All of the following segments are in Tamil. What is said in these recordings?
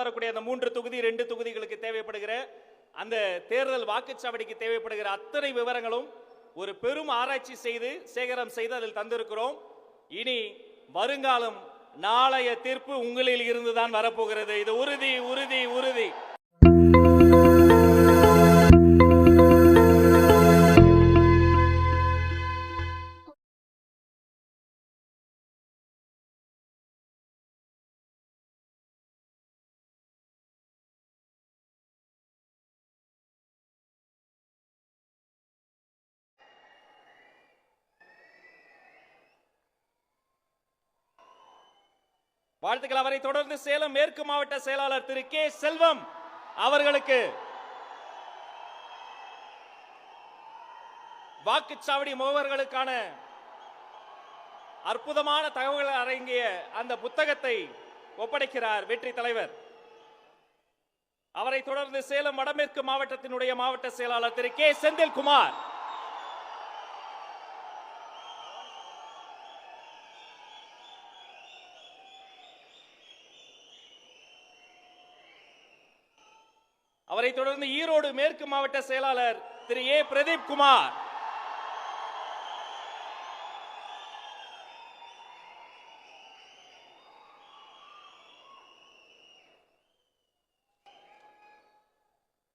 வரக்கூடிய அந்த 3 தொகுதி 2 தொகுதிகளுக்கு தேவைப்படுகிற அந்த தேர்தல் வாக்குச்சாவடிக்கு தேவைப்படுகிற அத்தனை விவரங்களும் ஒரு பெரும் ஆராய்ச்சி செய்து சேகரம் செய்து அதில் தந்திருக்கிறோம். இனி வருங்காலம் நாளைய தீர்ப்பு உங்களில் இருந்துதான் வரப்போகிறது. இது உறுதி உறுதி உறுதி. வாழ்த்துக்கள். அவரை தொடர்ந்து சேலம் மேற்கு மாவட்ட செயலாளர் திரு கே செல்வம் அவர்களுக்கு வாக்குச்சாவடி முகவர்களுக்கான அற்புதமான தகவல்கள் அடங்கிய அந்த புத்தகத்தை ஒப்படைக்கிறார் வெற்றி தலைவர். அவரை தொடர்ந்து சேலம் வடமேற்கு மாவட்டத்தினுடைய மாவட்ட செயலாளர் திரு கே செந்தில்குமார், அவரை தொடர்ந்து ஈரோடு மேற்கு மாவட்ட செயலாளர் திரு ஏ பிரதீப் குமார்,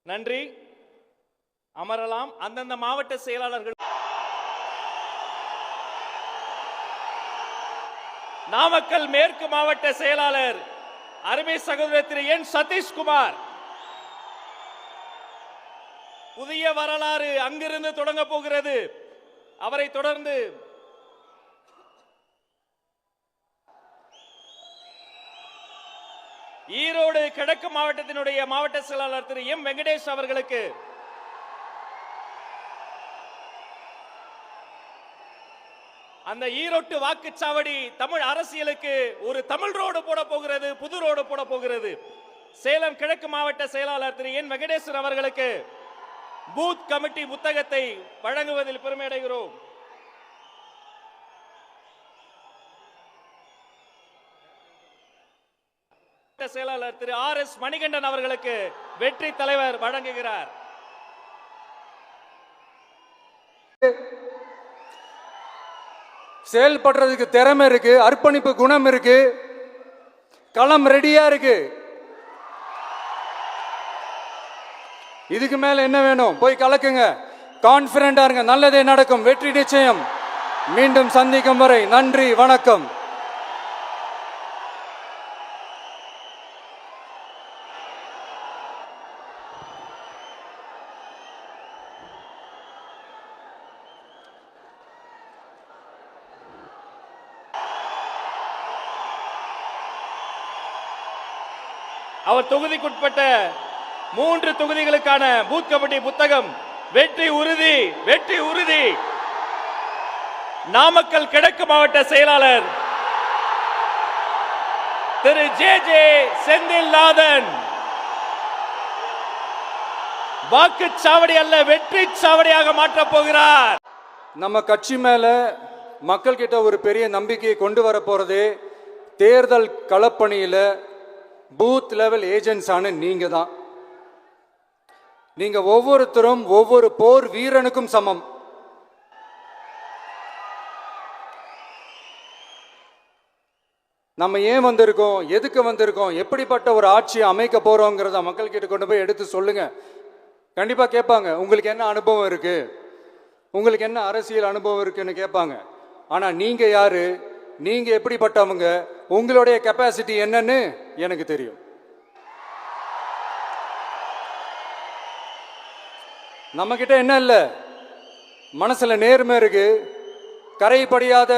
நன்றி. அமரலாம். அந்தந்த மாவட்ட செயலாளர்கள். நாமக்கல் மேற்கு மாவட்ட செயலாளர் அருமை சகோதரர் திரு என் சதீஷ்குமார். புதிய வரலாறு அங்கிருந்து தொடங்க போகிறது. அவரை தொடர்ந்து ஈரோடு கிழக்கு மாவட்டத்தினுடைய மாவட்ட செயலாளர் திரு எம் வெங்கடேஷ் அவர்களுக்கு அந்த ஈரோட்டு வாக்குச்சாவடி தமிழ் அரசியலுக்கு ஒரு தமிழ் ரோடு போட போகிறது, புது ரோடு போட போகிறது. சேலம் கிழக்கு மாவட்ட செயலாளர் திரு என் வெங்கடேசன் அவர்களுக்கு பூத் கமிட்டி புத்தகத்தை வழங்குவதில் பெருமை அடைகிறோம். செயலாளர் திரு ஆர் எஸ் மணிகண்டன் அவர்களுக்கு வெற்றி தலைவர் வழங்குகிறார். செயல்படுறதுக்கு திறமை இருக்கு, அர்ப்பணிப்பு குணம் இருக்கு, களம் ரெடியா இருக்கு. இதுக்கு மேல என்ன வேணும்? போய் கலக்குங்க, கான்பிடண்டா இருங்க, நல்லதே நடக்கும், வெற்றி நிச்சயம். மீண்டும் சந்திக்கும் வரை நன்றி, வணக்கம். அவர் தொகுதிக்குட்பட்ட 3 தொகுதிகளுக்கான பூத் கமிட்டி புத்தகம் வெற்றி உறுதி வெற்றி உறுதி. நாமக்கல் கிழக்கு மாவட்ட செயலாளர் திரு ஜே ஜே செந்தில்நாதன். வாக்குச்சாவடி அல்ல, வெற்றி சாவடியாக மாற்றப் போகிறார். நம்ம கட்சி மேல மக்கள் கிட்ட ஒரு பெரிய நம்பிக்கையை கொண்டு வர போறதே தேர்தல் களப்பணியில பூத் லெவல் ஏஜென்ட்ஸ் ஆன நீங்க தான். நீங்க ஒவ்வொருத்தரும் ஒவ்வொரு போர் வீரனுக்கும் சமம். நம்ம ஏன் வந்திருக்கோம், எதுக்கு வந்திருக்கோம், எப்படிப்பட்ட ஒரு ஆட்சியை அமைக்க போறோங்கிறத மக்கள் கிட்ட கொண்டு போய் எடுத்து சொல்லுங்க. கண்டிப்பா கேட்பாங்க, உங்களுக்கு என்ன அனுபவம் இருக்கு, உங்களுக்கு என்ன அரசியல் அனுபவம் இருக்குன்னு கேட்பாங்க. ஆனா நீங்க யாரு, நீங்க எப்படிப்பட்டவங்க, உங்களுடைய கெப்பாசிட்டி என்னன்னு எனக்கு தெரியும். நம்ம கிட்ட என்ன இல்ல, மனசுல நேர்மை இருக்கு, கரைபடியாத